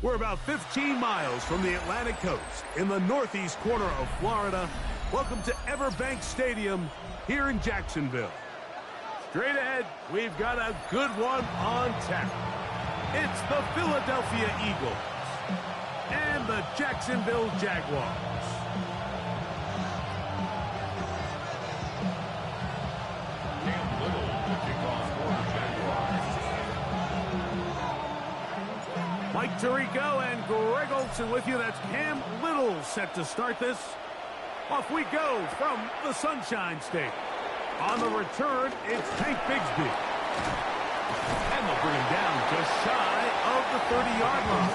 We're about 15 miles from the Atlantic coast in the northeast corner of Florida. Welcome to Everbank Stadium here in Jacksonville. Straight ahead, we've got a good one on tap. It's the Philadelphia Eagles and the Jacksonville Jaguars. Mike Tirico and Greg Olson with you. That's Cam Little set to start this. Off we go from the Sunshine State. On the return, it's Tank Bigsby. And they'll bring him down just shy of the 30-yard line.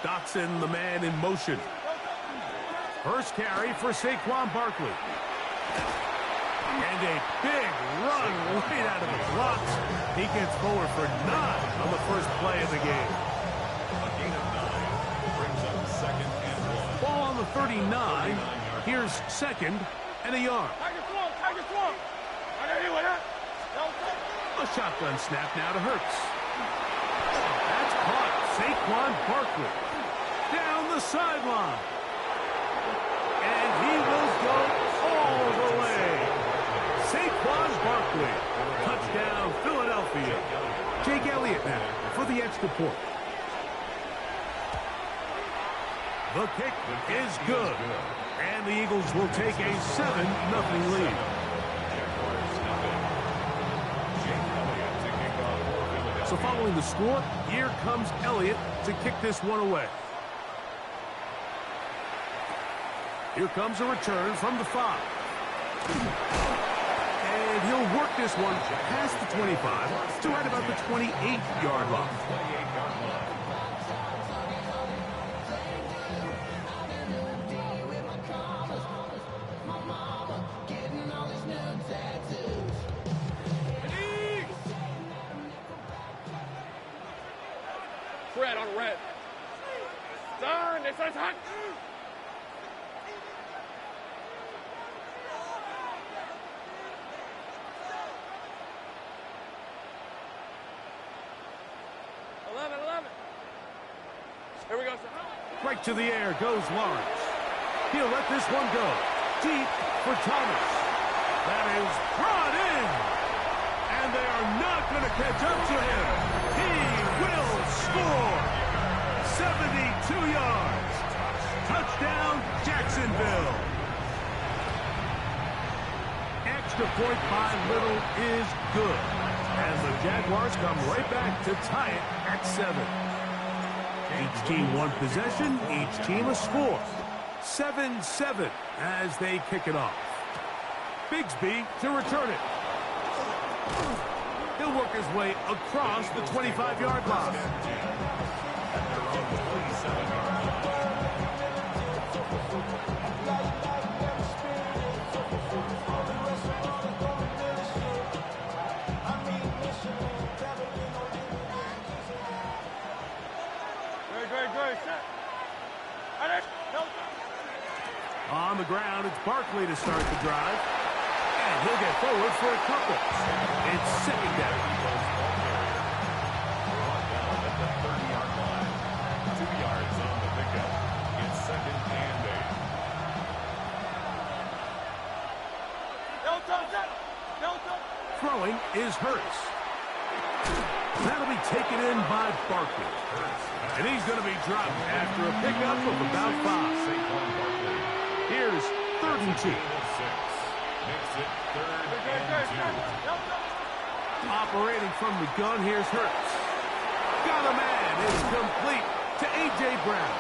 Dotson, the man in motion. First carry for Saquon Barkley. And a big run right out of the blocks. He gets forward for 9 on the first play of the game. A gain of 9 brings up second and 1. Ball on the 39. Here's second and a yard. A shotgun snap now to Hurts. That's caught. Saquon Barkley down the sideline. And he will go all the way. Saquon Barkley. Touchdown, Philadelphia. Jake Elliott now for the extra point. The kick is good. And the Eagles will take a 7-0 lead. So following the score, here comes Elliott to kick this one away. Here comes a return from the 5. And he'll work this one past the 25 to right about the 28-yard line. Red on red. Turn, this is hot. Here we go, sir. Right to the air goes Lawrence. He'll let this one go. Deep for Thomas. That is brought in. And they are not going to catch up to him. He will score. 72 yards. Touchdown, Jacksonville. Extra point by Little is good. And the Jaguars come right back to tie it at 7. Each team one possession, each team a score. 7-7 as they kick it off. Bigsby to return it. He'll work his way across the 25-yard line. On the ground, it's Barkley to start the drive. And he'll get forward for a couple. It's second down. Brought down at the 30-yard line. 2 yards on the pickup. It's second and 8. Throwing is Hurts. That'll be taken in by Barkley. And he's going to be dropped after a pickup of about 5. Here's 3rd and 2. Makes it 3rd and 2. Operating from the gun, here's Hurts. Got a man. It's complete to A.J. Brown.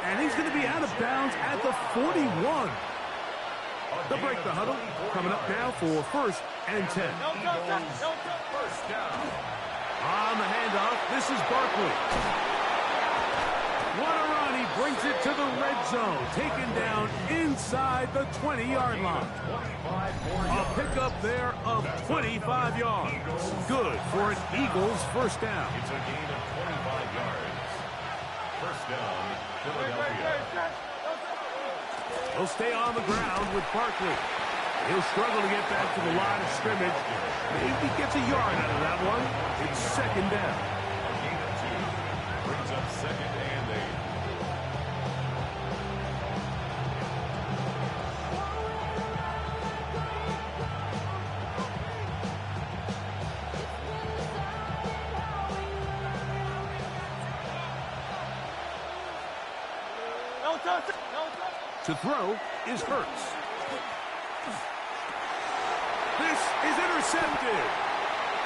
And he's going to be out of bounds at the 41. They'll break the huddle. Coming up now for 1st and 10. First down. On the handoff, this is Barkley. What a run. He brings it to the red zone. Taken down inside the 20-yard line. A pickup there of 25 yards. Good for an Eagles first down. It's a gain of 25 yards. First down, Philadelphia. He'll stay on the ground with Barkley. He'll struggle to get back to the line of scrimmage. Maybe gets a yard out of that one. It's second down. A gain of 2. Brings up second and 8. To throw is Hurts. This is intercepted.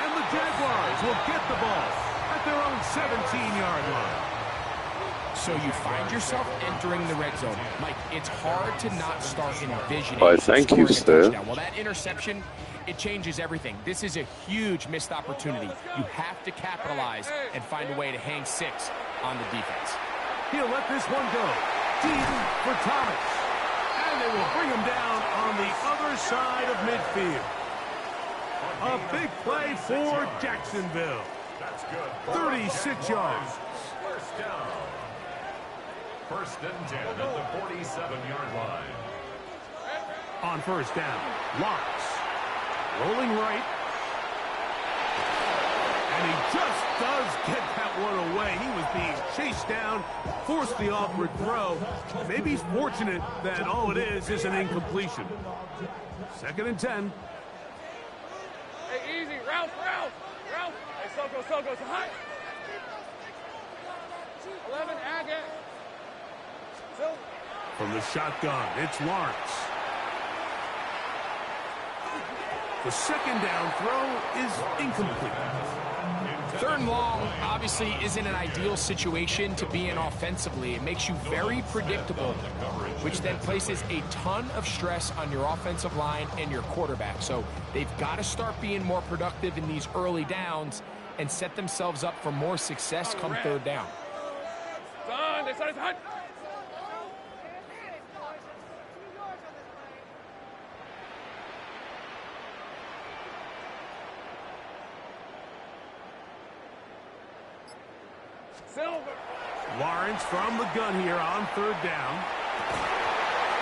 And the Jaguars will get the ball at their own 17-yard line. So you find yourself entering the red zone. Mike, it's hard to not start envisioning Thank you, scoring a sir. touchdown. Well, that interception, it changes everything. This is a huge missed opportunity. You have to capitalize and find a way to hang 6 on the defense. He'll let this one go. Deep for Thomas. And they will bring him down on the other side of midfield. A big play for Jacksonville. That's good. 36 yards. First down. First and 10 at the 47-yard line. On first down, Lawrence. Rolling right. And he just does get that one away. He was being chased down, forced the awkward throw. Maybe he's fortunate that all it is an incompletion. Second and 10. Hey, easy. Ralph. Hey, Soko. High. 11, Agate. From the shotgun, it's Lawrence. The second down throw is incomplete. Third and long obviously isn't an ideal situation to be in offensively. It makes you very predictable, which then places a ton of stress on your offensive line and your quarterback. So they've got to start being more productive in these early downs and set themselves up for more success come third down. Done. They started to hunt. Lawrence from the gun here on third down.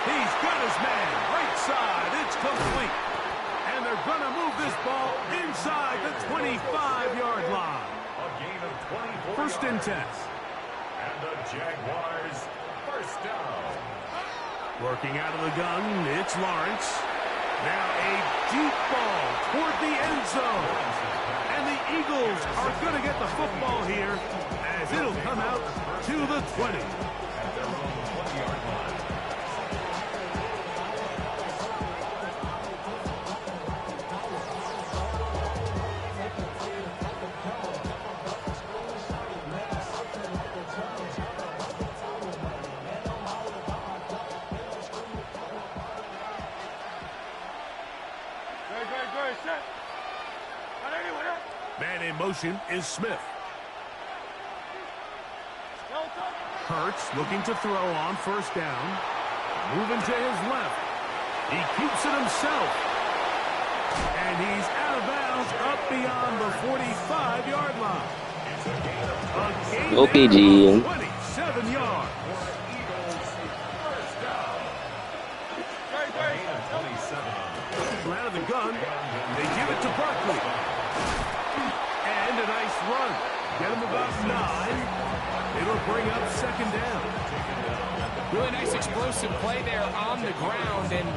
He's got his man. Right side. It's complete. And they're going to move this ball inside the 25-yard line. A gain of 24 First and 10. And the Jaguars first down. Working out of the gun, it's Lawrence. Now a deep ball toward the end zone. And the Eagles are going to get the football here as it'll come out to the 20. At their own 20-yard line. Good. Set. Man in motion is Smith. Hurts looking to throw on first down. Moving to his left. He keeps it himself. And he's out of bounds up beyond the 45-yard line. A gain Go PG. of 27 yards. Out of the gun. They give it to Barkley. And a nice run. Get him about 9. It'll bring up second down. Really nice explosive play there on the ground. And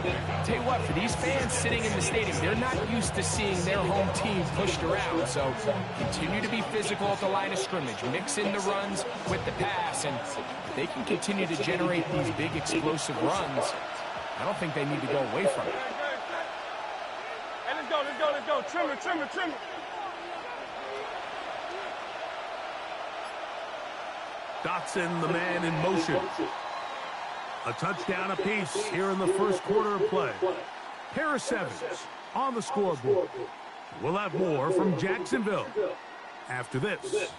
tell you what, for these fans sitting in the stadium, they're not used to seeing their home team pushed around. So continue to be physical at the line of scrimmage. Mix in the runs with the pass. And if they can continue to generate these big explosive runs, I don't think they need to go away from it. Hey, let's go. Trimmer. Dotson, the man in motion. A touchdown apiece here in the first quarter of play. Pair of sevens on the scoreboard. We'll have more from Jacksonville after this.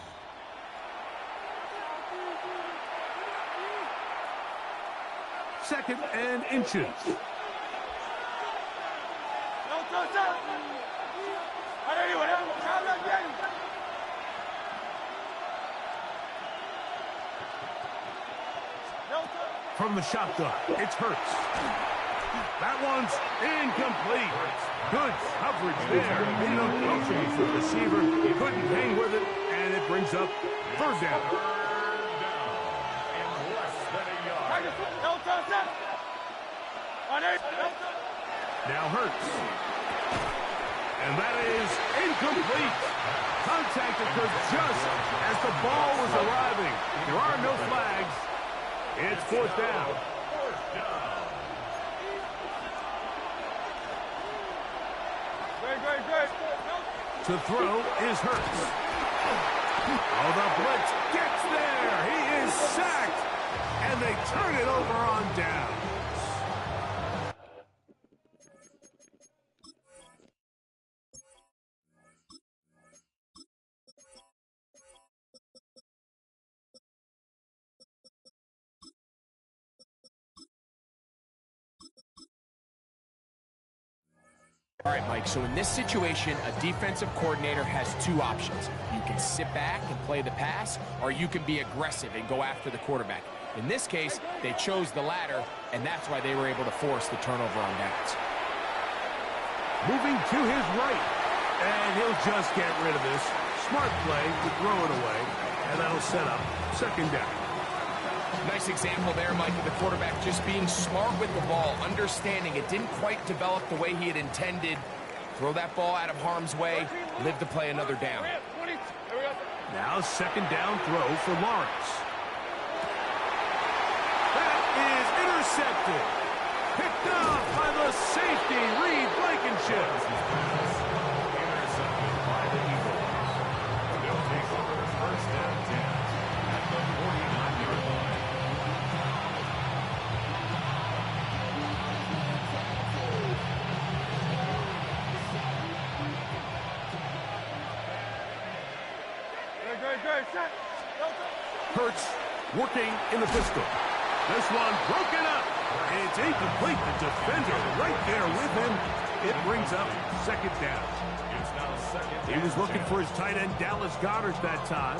2nd and inches. From the shotgun, it's Hurts. That one's incomplete. Good coverage there. Made it uncomfortable for the receiver. He couldn't hang with it, and it brings up 3rd down. Now Hurts. And that is incomplete. Contact occurred just as the ball was arriving. There are no flags. It's 4th down. To throw is Hurts. Oh, the blitz gets there. He is sacked. And they turn it over on down. All right, Mike, so in this situation, a defensive coordinator has 2 options. You can sit back and play the pass, or you can be aggressive and go after the quarterback. In this case, they chose the latter, and that's why they were able to force the turnover on downs. Moving to his right, and he'll just get rid of this. Smart play to throw it away, and that'll set up 2nd down. Nice example there, Mike, of the quarterback just being smart with the ball, understanding it didn't quite develop the way he had intended. Throw that ball out of harm's way, live to play another down. Now 2nd down throw for Lawrence. That is intercepted. Picked off by the safety, Reed Blankenship. Intercepted by the Eagles. They'll take over 1st and 10 at the 49-yard line. Hurts working in the pistol. This one broken up. It's incomplete. The defender right there with him. It brings up 2nd down. It's now 2nd. He was looking for his tight end, Dallas Goedert, that time.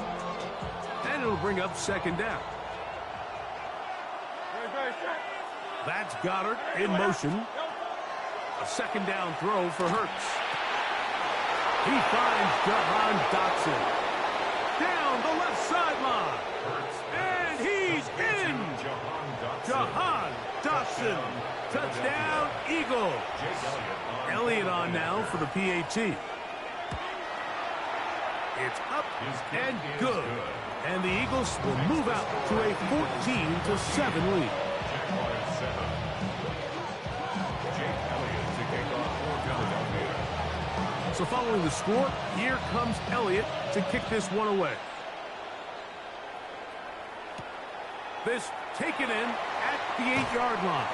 And it'll bring up 2nd down. That's Goddard in motion. A 2nd down throw for Hurts. He finds Jahan Dotson. Down the left sideline. And he's in. Jahan Dotson. Touchdown, Eagles. Elliott on now for the PAT. It's up and good. And the Eagles will move out to a 14-7 lead. So following the score, here comes Elliott to kick this one away. This taken in at the 8-yard line.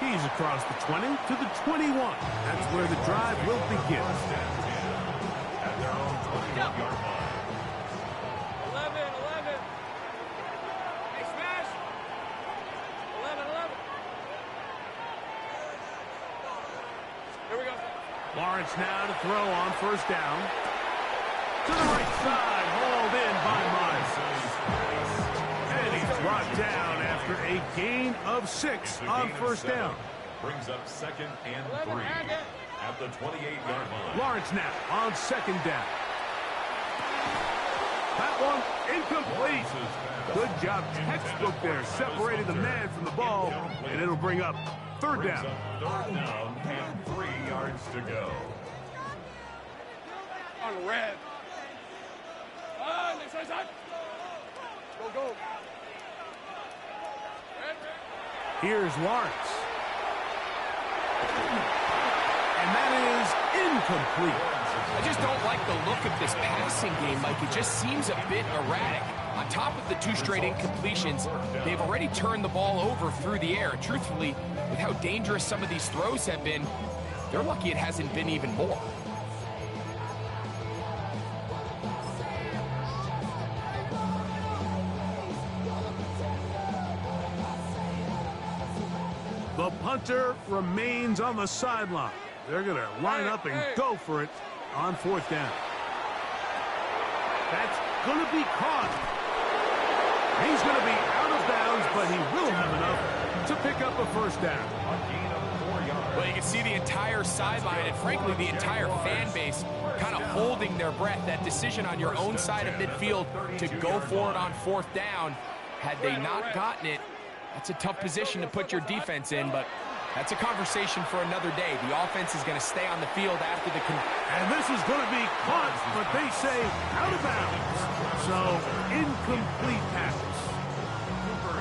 He's across the 20 to the 21. That's where the drive will begin. At their own 21-yard line. 11. Hey, smash. 11. Here we go. Lawrence now to throw on 1st down. To the right side, hauled in by Miles. And he's brought down after a gain of 6 on 1st down. Brings up 2nd and 3 at the 28-yard line. Lawrence now on 2nd down. That one incomplete. Good job, textbook there, separating the man from the ball, and it'll bring up 3rd down. 3rd down and 3 yards to go. On red. Next side. Go. Red. Here's Lawrence. And that is incomplete. I just don't like the look of this passing game, Mike. It just seems a bit erratic. On top of the 2 straight incompletions, they've already turned the ball over through the air. Truthfully, with how dangerous some of these throws have been, they're lucky it hasn't been even more. The punter remains on the sideline. They're going to line up and go for it on 4th down. That's going to be caught. He's going to be out of bounds, but he will have enough to pick up a 1st down. Well, you can see the entire sideline and, frankly, the entire fan base kind of holding their breath. That decision on your own side of midfield to go for it on 4th down, had they not gotten it, that's a tough position to put your defense in, but that's a conversation for another day. The offense is going to stay on the field after the... And this is going to be caught, but they say out of bounds. So, incomplete pass.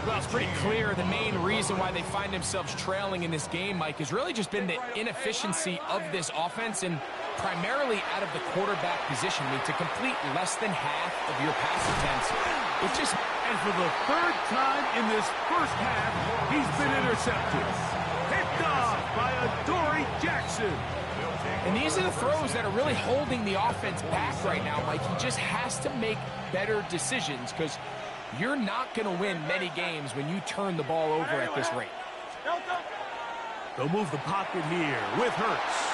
Well, it's pretty clear the main reason why they find themselves trailing in this game, Mike, has really just been the inefficiency of this offense and primarily out of the quarterback position. I mean, to complete less than half of your pass attempts, it's just... And for the 3rd time in this 1st half, he's been intercepted. Picked off by Adoree Jackson. And these are the throws that are really holding the offense back right now, Mike. He just has to make better decisions because you're not going to win many games when you turn the ball over at this rate. They'll move the pocket here with Hurts.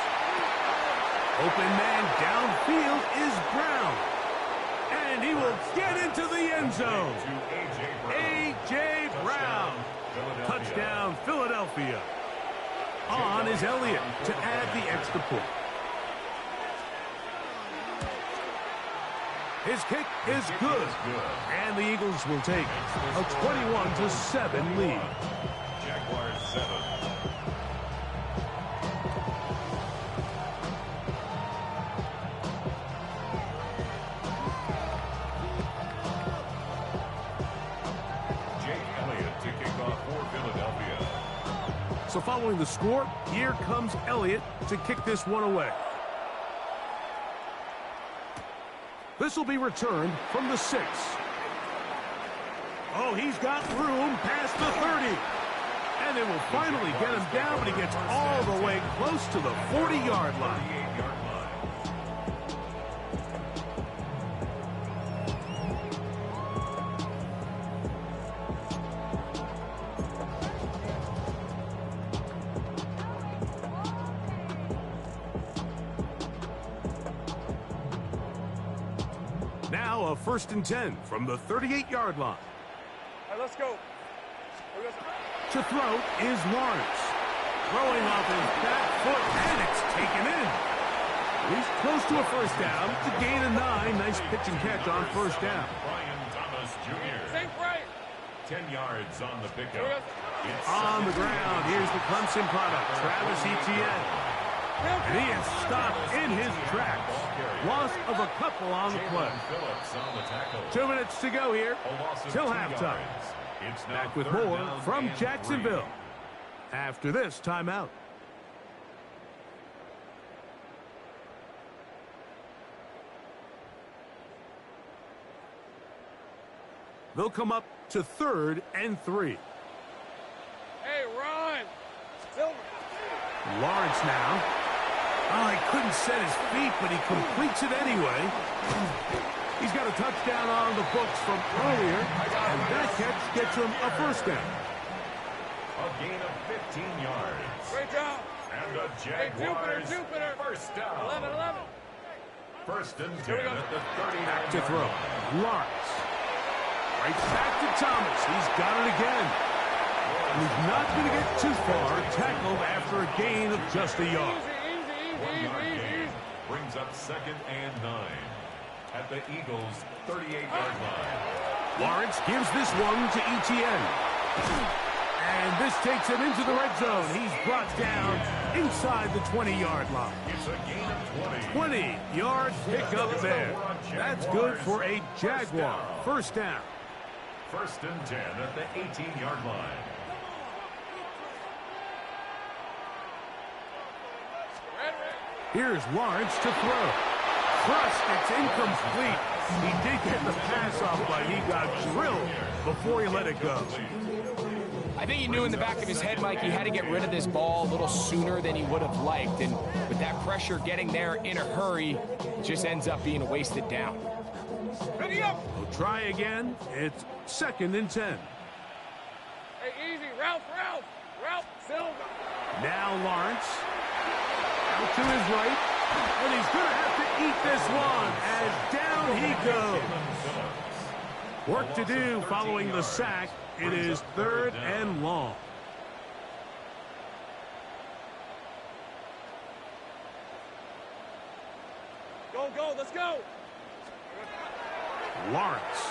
Open man downfield is Brown. And he will get into the end zone. A.J. Brown. Touchdown, Philadelphia. On is Elliott to add the extra point. His kick is good. And the Eagles will take a 21-7 lead. Jaguars 7. So following the score, here comes Elliott to kick this one away. This will be returned from the 6. Oh, he's got room past the 30. And they will finally get him down, but he gets all the way close to the 40-yard line. Now a 1st and 10 from the 38-yard line. All right, let's go. To throw is Lawrence. Throwing off his back foot, and it's taken in. He's close to a 1st down to gain a 9. Nice pitch and catch on 1st down. Brian Thomas Jr. Think right. 10 yards on the pickup. On the ground, here's the Clemson product, Travis Etienne. And he is stopped in his tracks. Loss of a couple on the play. 2 minutes to go here till halftime. Back with more from Jacksonville after this timeout. They'll come up to 3rd and 3. Hey, Ron. Silver. Lawrence now. Oh, he couldn't set his feet, but he completes it anyway. He's got a touchdown on the books from earlier, and that catch gets him a 1st down. A gain of 15 yards. Great job. And the Jaguars Jupiter. 1st down. 11. 1st and 10 at the 39. Back to throw. Lawrence. Right back to Thomas. He's got it again. He's not going to get too far. Tackled after a gain of just a yard. 1 yard gain brings up 2nd and 9 at the Eagles' 38-yard line. Lawrence gives this one to Etienne. And this takes him into the red zone. He's brought down inside the 20-yard line. It's a gain of 20. 20-yard pickup there. That's good for a Jaguar 1st down. 1st and 10 at the 18-yard line. Here's Lawrence to throw. Thrust, it's incomplete. He did get the pass off, but he got drilled before he let it go. I think he knew in the back of his head, Mike, he had to get rid of this ball a little sooner than he would have liked. And with that pressure getting there in a hurry, it just ends up being a wasted down. Ready up. We'll try again. It's 2nd and 10. Hey, easy. Ralph. Now Lawrence. Out to his right. And he's going to have to eat this one as down he goes. Work to do following the sack. It is 3rd and long. Go, let's go. Lawrence.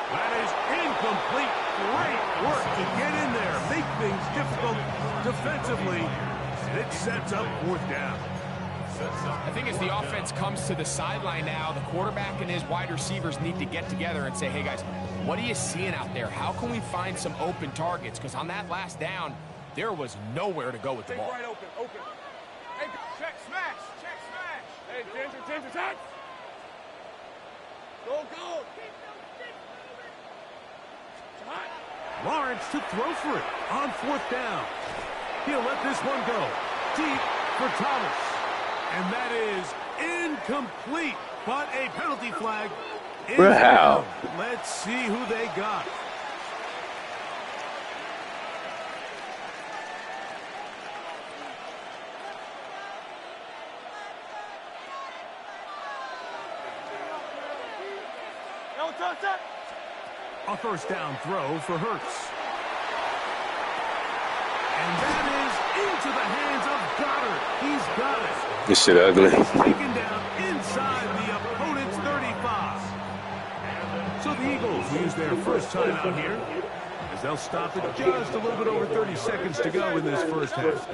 That is incomplete. Great work to get in there. Make things difficult defensively. It sets up 4th down. I think as the offense comes to the sideline now, the quarterback and his wide receivers need to get together and say, hey, guys, what are you seeing out there? How can we find some open targets? Because on that last down, there was nowhere to go with the ball. Right open. Hey, check, smash. Hey, Ginger, touch. Go. Lawrence to throw for it on 4th down. He'll let this one go deep for Thomas. And that is incomplete, but a penalty flag is down. Let's see who they got. A 1st down throw for Hurts. And that is into the hands of Goddard. He's got it. This shit ugly. He's taken down inside the opponent's 35. So the Eagles use their first time out here as they'll stop it just a little bit over 30 seconds to go in this first half.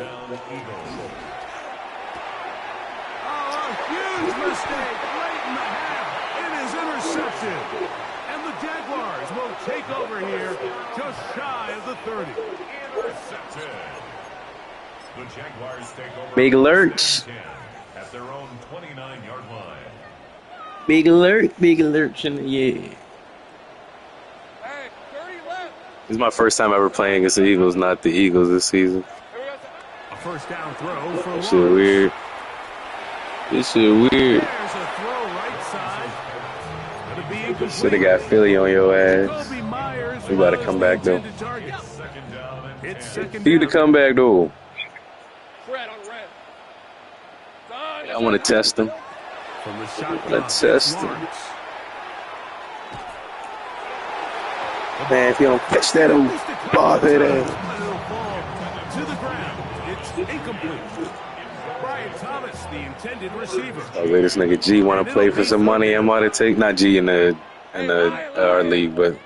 Oh, a huge mistake late in the half. It is intercepted. And the Jaguars will take over here just shy of the 30. Intercepted. The Jaguars take over. Big alerts. At their own 29-yard line. Big alerts in the yeah. Hey, 30 left. This is my first time ever playing against the Eagles, not the Eagles this season. A 1st down throw for This shit weird. This shit weird. There's a throw right side. Should have got Philly on your ass. We gotta come back though. For you to come back though. I want to test him. Let's test him. Man, if you don't catch that old ball head ass. To the ground. It's incomplete. Brian Thomas, the intended receiver. Oh, this nigga G want to play for some money. I'm about to take not G in our league, but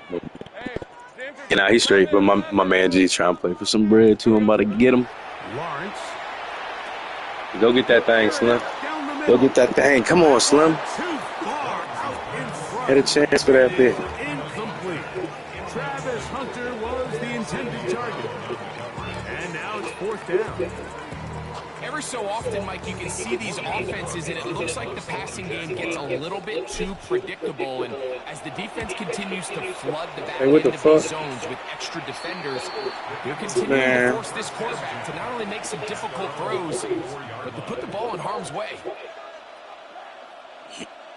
you know he's straight. But my man G's trying to play for some bread too. I'm about to get him. Lawrence. Go get that thing, Slim. Go get that thing. Come on, Slim. Had a chance for that bit. Incomplete. Travis Hunter was the intended target. And now it's 4th down. Every so often, Mike, you can see these offenses, and it looks like the passing game gets a little bit too predictable. And as the defense continues to flood the back end of these zones with extra defenders, they're continuing to force this quarterback to not only make some difficult throws, but to put the ball in harm's way.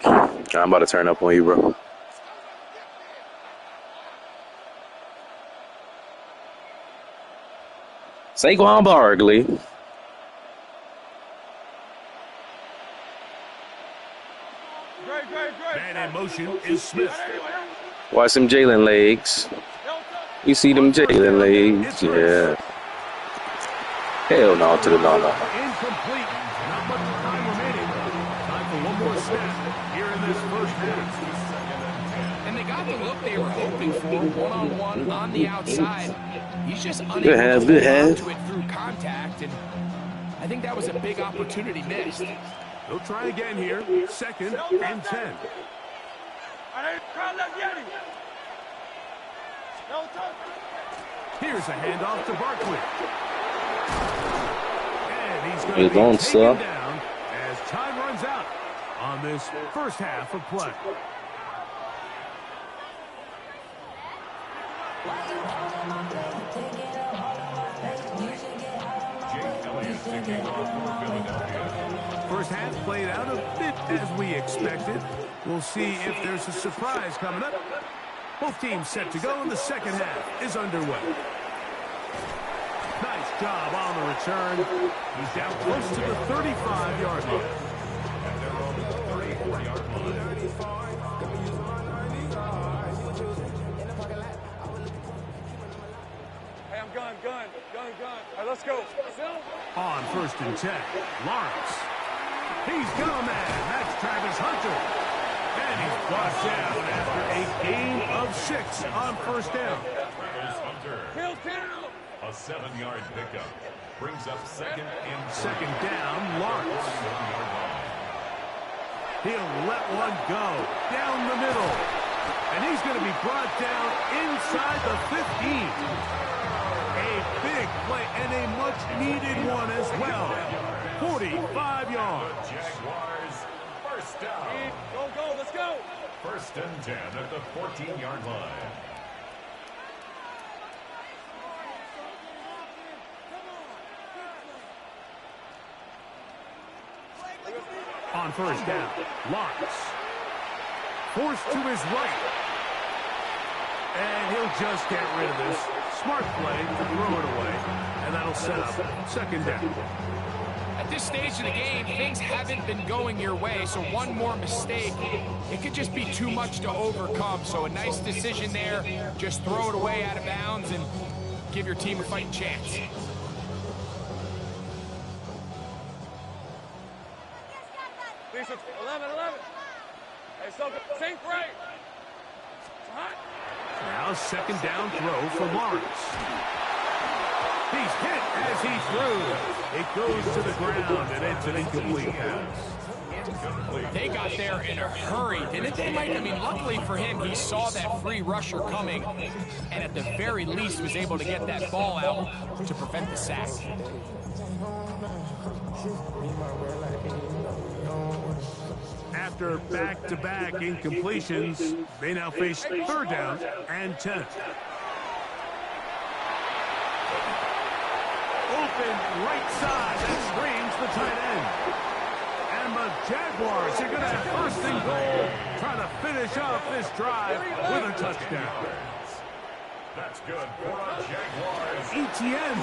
I'm about to turn up on you, bro. Saquon Barkley. Man in motion is Smith. Watch them Jalen legs. You see them Jalen legs? Yeah. Hell no to the no. Incomplete. Not much time remaining. Time for one more snap here in this first half. And they got the look they were hoping for, one-on-one on the outside. He's just unable to hold on to it through contact, and I think that was a big opportunity missed. They'll try again here. 2nd and 10. Here's a handoff to Barkley. And he's going to be taken down as time runs out on this first half of play. First half played out a bit as we expected. We'll see if there's a surprise coming up Both teams set to go, and the second half is underway. Nice job on the return. He's down close to the 35-yard line. And they're on the 34-yard line. Hey, I'm gun. All right, let's go. On 1st and 10, Lawrence. He's got a man. That's Travis Hunter. And he's brought down after a gain of 6 on 1st down. Travis Hunter. A 7-yard pickup. Brings up second down, Lawrence. He'll let one go down the middle. And he's going to be brought down inside the 15. A big play and a much-needed one as well. 45 yards. Jaguars, first down. Go, let's go. 1st and 10 at the 14-yard line. On 1st down, Lawrence. Forced to his right. And he'll just get rid of this. Smart play to throw it away. And that'll set up 2nd down. At this stage of the game, things haven't been going your way, so one more mistake, it could just be too much to overcome. So a nice decision there. Just throw it away out of bounds and give your team a fighting chance. Lisa, 11. Hey, so sink right. It's hot. Now 2nd down throw for Lawrence. He's hit as he threw. It goes to the ground, and it's an incomplete pass. They got there in a hurry, didn't they, Mike? I mean, luckily for him, he saw that free rusher coming, and at the very least was able to get that ball out to prevent the sack. After back-to-back incompletions, they now face 3rd down and 10. Open right side, that screams the tight end. And the Jaguars are going to have 1st and goal, trying to finish off this drive with a touchdown. That's good for the Jaguars. Etienne.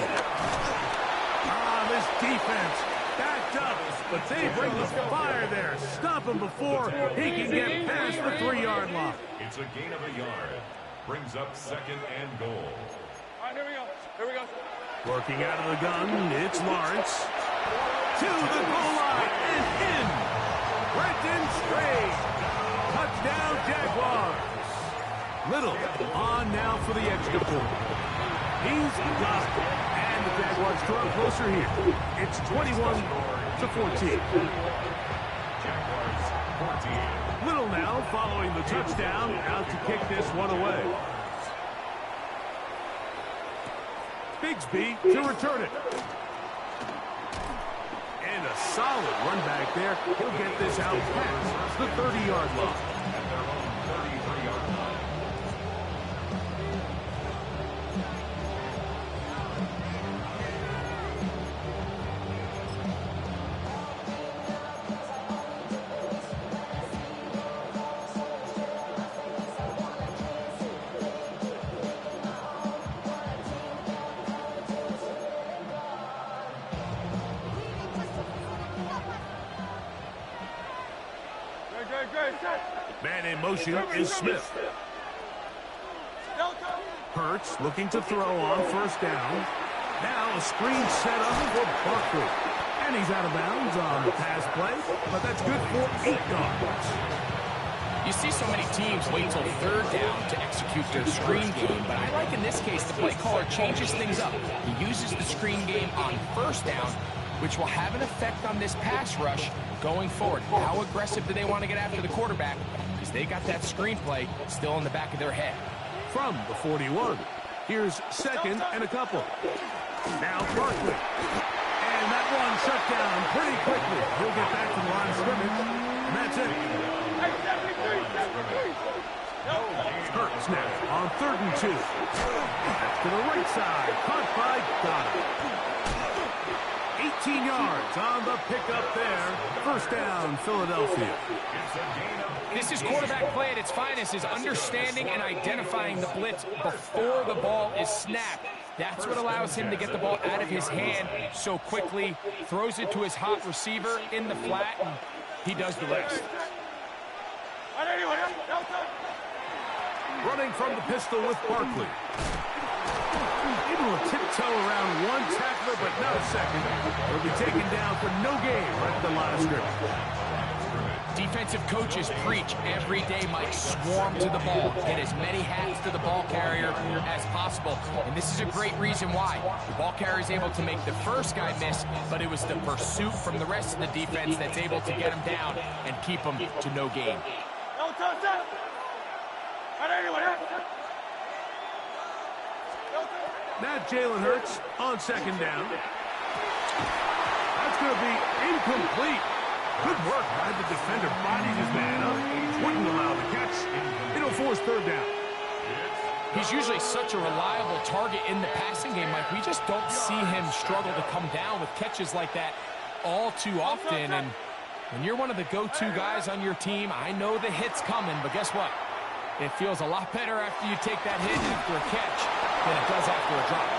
This defense backed up, but they bring the fire there. Stop him before he can get past the 3-yard line. It's a gain of a yard. Brings up 2nd and goal. All right, here we go. Working out of the gun, it's Lawrence. To the goal line and in. Brenton Strange. Touchdown, Jaguars. Little on now for the extra point. He's got it. And the Jaguars draw closer here. It's 21-14. Jaguars 14. Little now following the touchdown, out to kick this one away. Bigsby to return it. And a solid run back there. He'll get this out past the 30-yard line. At their own 33-yard line. Man in motion is Smith. Hurts looking to throw on 1st down. Now a screen set up for Barkley. And he's out of bounds on the pass play, but that's good for 8 yards. You see so many teams wait till 3rd down to execute their screen game, but I like in this case the play caller changes things up. He uses the screen game on 1st down, which will have an effect on this pass rush going forward. How aggressive do they want to get after the quarterback? Because they got that screenplay still in the back of their head. From the 41, here's 2nd and a couple. Now Barkley. And that one shut down pretty quickly. He'll get back to the line of scrimmage, and that's it. Hurts now on 3rd and 2. That's to the right side. Caught by Goddard. 18 yards on the pickup there. First down, Philadelphia. This is quarterback play at its finest, is understanding and identifying the blitz before the ball is snapped. That's what allows him to get the ball out of his hand so quickly, throws it to his hot receiver in the flat, and he does the rest. Running from the pistol with Barkley. Able to tiptoe around one tackler, but not a second. He'll be taken down for no gain right at the line of scrimmage. Defensive coaches preach every day, Mike, swarm to the ball. Get as many hats to the ball carrier as possible. And this is a great reason why. The ball carrier is able to make the first guy miss, but it was the pursuit from the rest of the defense that's able to get him down and keep him to no gain. Now Jalen Hurts on second down. That's going to be incomplete. Good work by the defender. Bodied his man up. Wouldn't allow the catch. It'll force third down. He's usually such a reliable target in the passing game, Mike. We just don't see him struggle to come down with catches like that all too often. And when you're one of the go-to guys on your team, I know the hit's coming, but guess what? It feels a lot better after you take that hit after a catch than it does after a drop.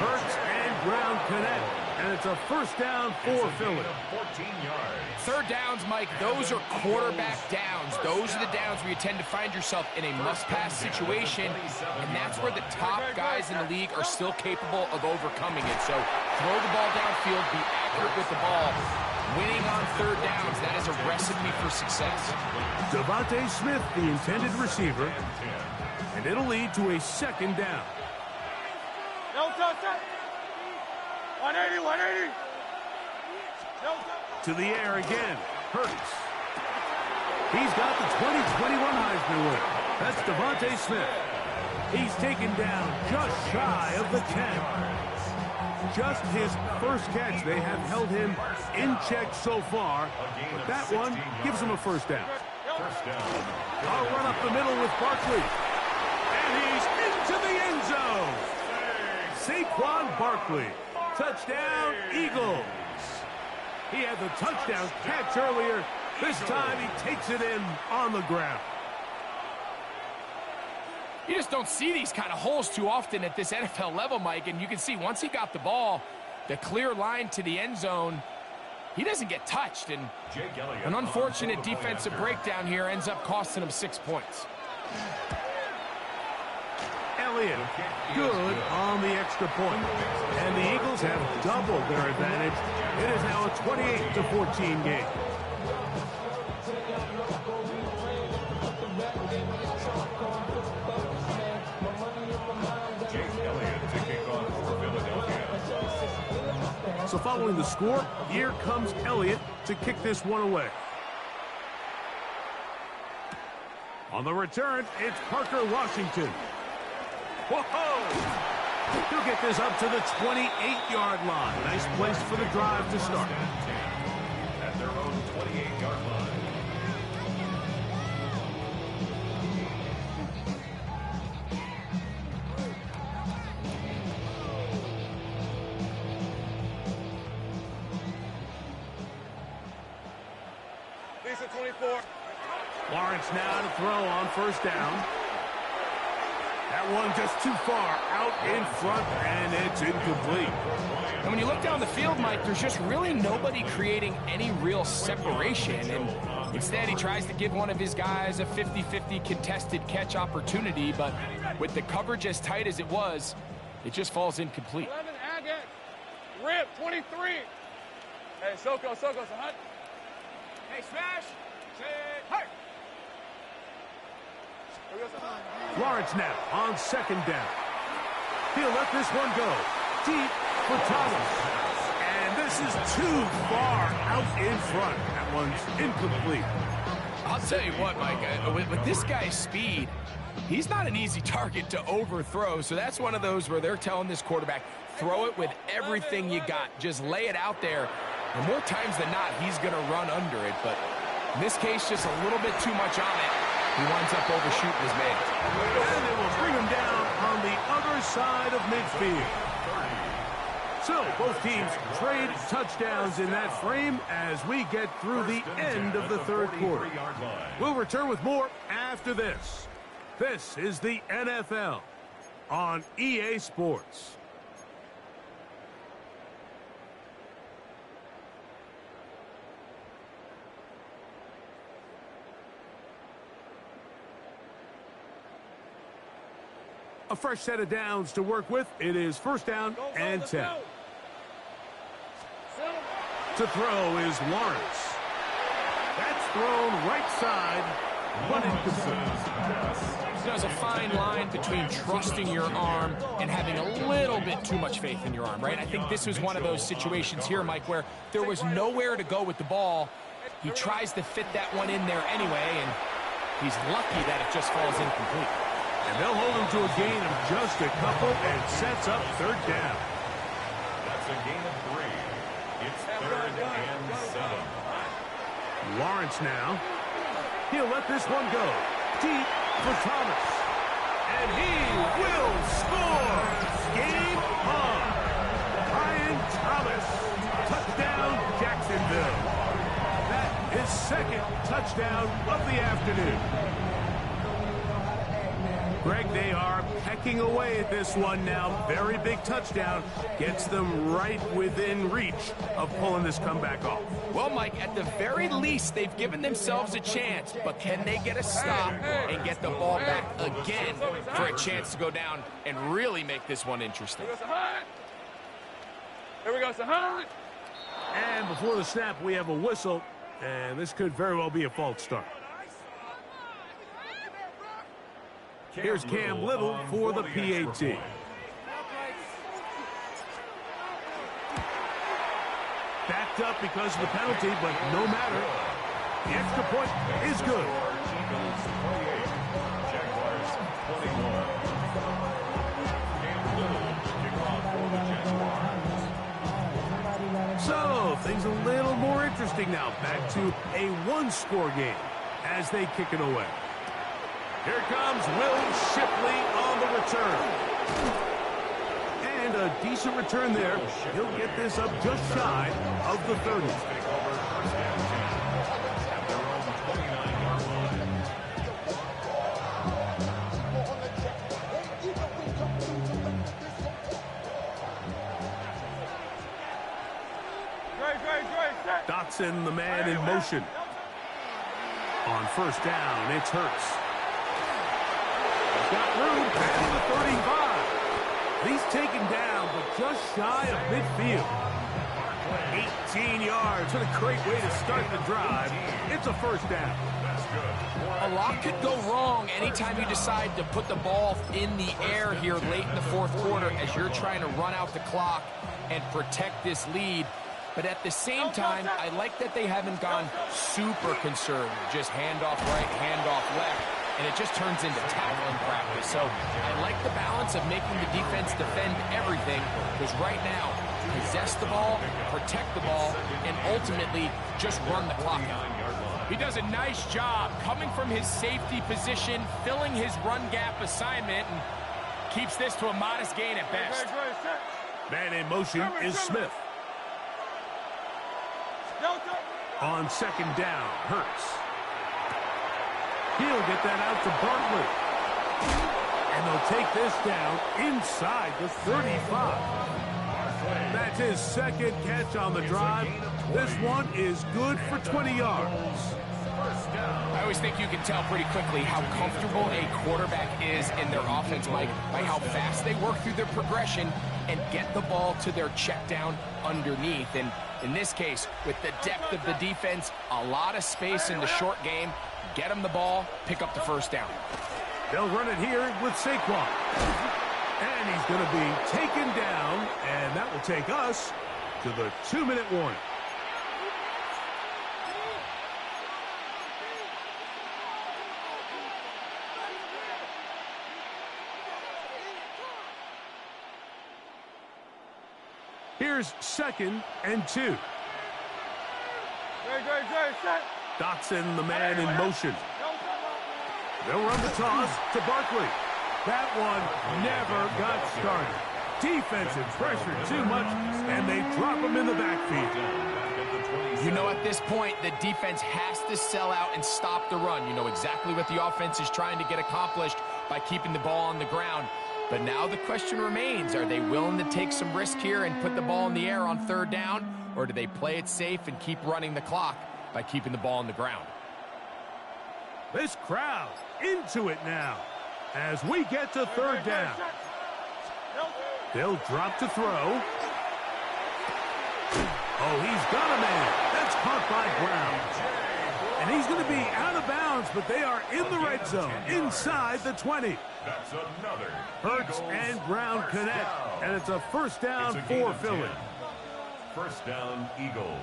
Hurts and ground connect, and it's a first down for Philly. 14 yards. Third downs, Mike, those are quarterback downs. Those are the downs where you tend to find yourself in a must-pass situation, and that's where the top guys in the league are still capable of overcoming it. So throw the ball downfield, be accurate with the ball. Winning on third downs, that is a recipe for success. Devontae Smith, the intended receiver, and it'll lead to a second down. 180. To the air again, Hurts. He's got the 2021 Heisman winner. That's Devontae Smith. He's taken down just shy of the 10. Just his first catch. They have held him in check so far, but that one gives him a first down. I'll run up the middle with Barkley. And he's into the end zone. Saquon Barkley. Touchdown, Eagles. He had the touchdown catch earlier. This time he takes it in on the ground. You just don't see these kind of holes too often at this NFL level, Mike. And you can see once he got the ball, the clear line to the end zone, he doesn't get touched. And an unfortunate defensive breakdown here ends up costing him 6 points. Elliott, good on the extra point. And the Eagles have doubled their advantage. It is now a 28-14 game. So following the score, here comes Elliott to kick this one away. On the return, it's Parker Washington. Whoa! He'll get this up to the 28-yard line. Nice place for the drive to start. At their own 28-yard line. Lisa 24. Lawrence now to throw on first down. That one just too far out in front, and it's incomplete. And when you look down the field, Mike, there's just really nobody creating any real separation. And instead, he tries to give one of his guys a 50-50 contested catch opportunity. But with the coverage as tight as it was, it just falls incomplete. 11 Agate. Rip 23. Hey, Soko, so hot. Hey, smash. Hey. Lawrence now on second down. He'll let this one go deep for Thomas. And this is too far out in front. That one's incomplete. I'll tell you what, Mike, with this guy's speed, he's not an easy target to overthrow. So that's one of those where they're telling this quarterback, throw it with everything you got. Just lay it out there. And more times than not, he's going to run under it. But in this case, just a little bit too much on it. He winds up overshooting his man. And they will bring him down on the other side of midfield. So both teams trade touchdowns in that frame as we get through the end of the third quarter. We'll return with more after this. This is the NFL on EA Sports. A fresh set of downs to work with. It is first down and 10. To throw is Lawrence. That's thrown right side, but incomplete. There's a fine line between trusting your arm and having a little bit too much faith in your arm, right? I think this was one of those situations here, Mike, where there was nowhere to go with the ball. He tries to fit that one in there anyway, and he's lucky that it just falls incomplete. And they'll hold him to a gain of just a couple and sets up third down. That's a gain of 3. It's 3rd and 7. Lawrence now. He'll let this one go. Deep for Thomas. And he will score. Game on. Brian Thomas. Touchdown, Jacksonville. That is second touchdown of the afternoon. Greg, they are pecking away at this one now. Very big touchdown. Gets them right within reach of pulling this comeback off. Well, Mike, at the very least, they've given themselves a chance. But can they get a stop and get the ball back again for a chance to go down and really make this one interesting? Here we go, Sahan. And before the snap, we have a whistle. And this could very well be a false start. Here's Cam Little for the PAT. Backed up because of the penalty, but no matter. The extra point is good. So, things a little more interesting now. Back to a one-score game as they kick it away. Here comes Will Shipley on the return. And a decent return there. He'll get this up just shy of the 30. Dotson, the man in motion. On first down, it's Hurts. Got room past the 35. He's taken down, but just shy of midfield. 18 yards. What a great way to start the drive. It's a first down. A lot could go wrong anytime you decide to put the ball in the air here late in the fourth quarter as you're trying to run out the clock and protect this lead. But at the same time, I like that they haven't gone super conservative. Just handoff right, handoff left. And it just turns into tackling practice. So I like the balance of making the defense defend everything, because right now, possess the ball, protect the ball, and ultimately just run the clock out. He does a nice job coming from his safety position, filling his run gap assignment, and keeps this to a modest gain at best. Man in motion is Smith. On second down, Hurts. He'll get that out to Barkley. And they'll take this down inside the 35. That's his second catch on the drive. This one is good for 20 yards. I always think you can tell pretty quickly how comfortable a quarterback is in their offense, Mike, by how fast they work through their progression and get the ball to their check down underneath. And in this case, with the depth of the defense, a lot of space in the short game, get them the ball, pick up the first down. They'll run it here with Saquon. And he's going to be taken down, and that will take us to the 2-minute warning. Here's second and 2. Dotson, the man in motion. They'll run the toss to Barkley. That one never got started. defensive pressure too much, and they drop him in the backfield. You know, at this point, the defense has to sell out and stop the run. You know exactly what the offense is trying to get accomplished by keeping the ball on the ground. But now the question remains, are they willing to take some risk here and put the ball in the air on 3rd down, or do they play it safe and keep running the clock by keeping the ball on the ground? This crowd into it now as we get to 3rd down. They'll drop to throw. Oh, he's got a man. That's caught by Brown. And he's going to be out of bounds, but they are in the red zone, inside the 20. That's another. Hurts and Brown connect, and it's a 1st down for Philly. 1st down, Eagles.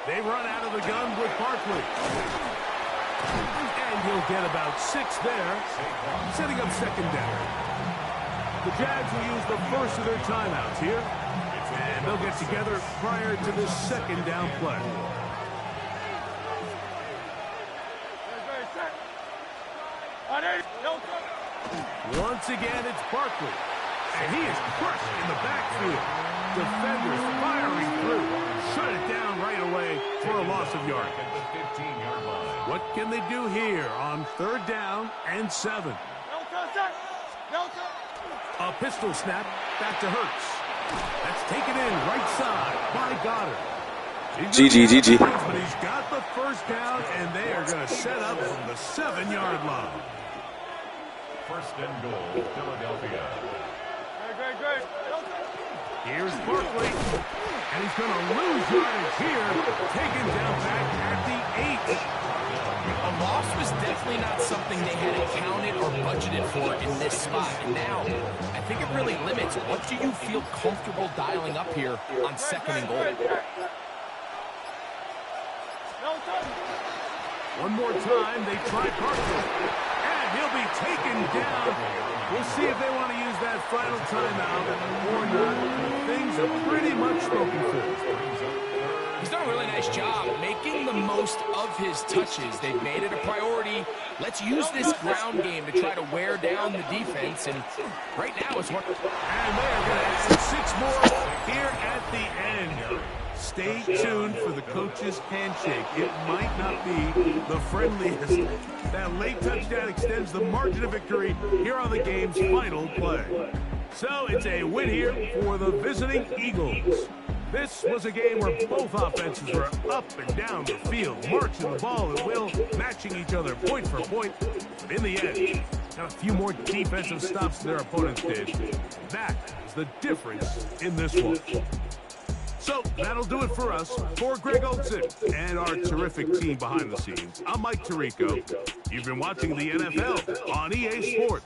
They run out of the gun with Barkley. And he'll get about 6 there, setting up 2nd down. The Jags will use the first of their timeouts here, and they'll get together prior to this 2nd down play. Once again, it's Barkley, and he is crushed in the backfield. Defenders firing through. Shut it down right away for a loss of yardage. What can they do here on 3rd down and 7? A pistol snap back to Hurts. That's taken in right side by Goddard. GG. But he's got the 1st down, and they are going to set up from the 7-yard line. 1st and goal, Philadelphia. Here's Barkley, and he's going to lose yardage here, taken down back at the 8. A loss was definitely not something they had accounted or budgeted for in this spot. And now, I think it really limits what do you feel comfortable dialing up here on 2nd and goal. One more time, they try Barkley, and he'll be taken down. We'll see if they want to use that final timeout or not. Things are pretty much spoken for. He's done a really nice job making the most of his touches. They've made it a priority. Let's use this ground game to try to wear down the defense. And right now it's working. And they're going to add 6 more here at the end. Stay tuned for the coach's handshake. It might not be the friendliest. That late touchdown extends the margin of victory here on the game's final play. So it's a win here for the visiting Eagles. This was a game where both offenses were up and down the field, marching the ball at will, matching each other point for point. But in the end, got a few more defensive stops than their opponents did. That is the difference in this one. So that'll do it for us. For Greg Olson and our terrific team behind the scenes, I'm Mike Tirico. You've been watching the NFL on EA Sports.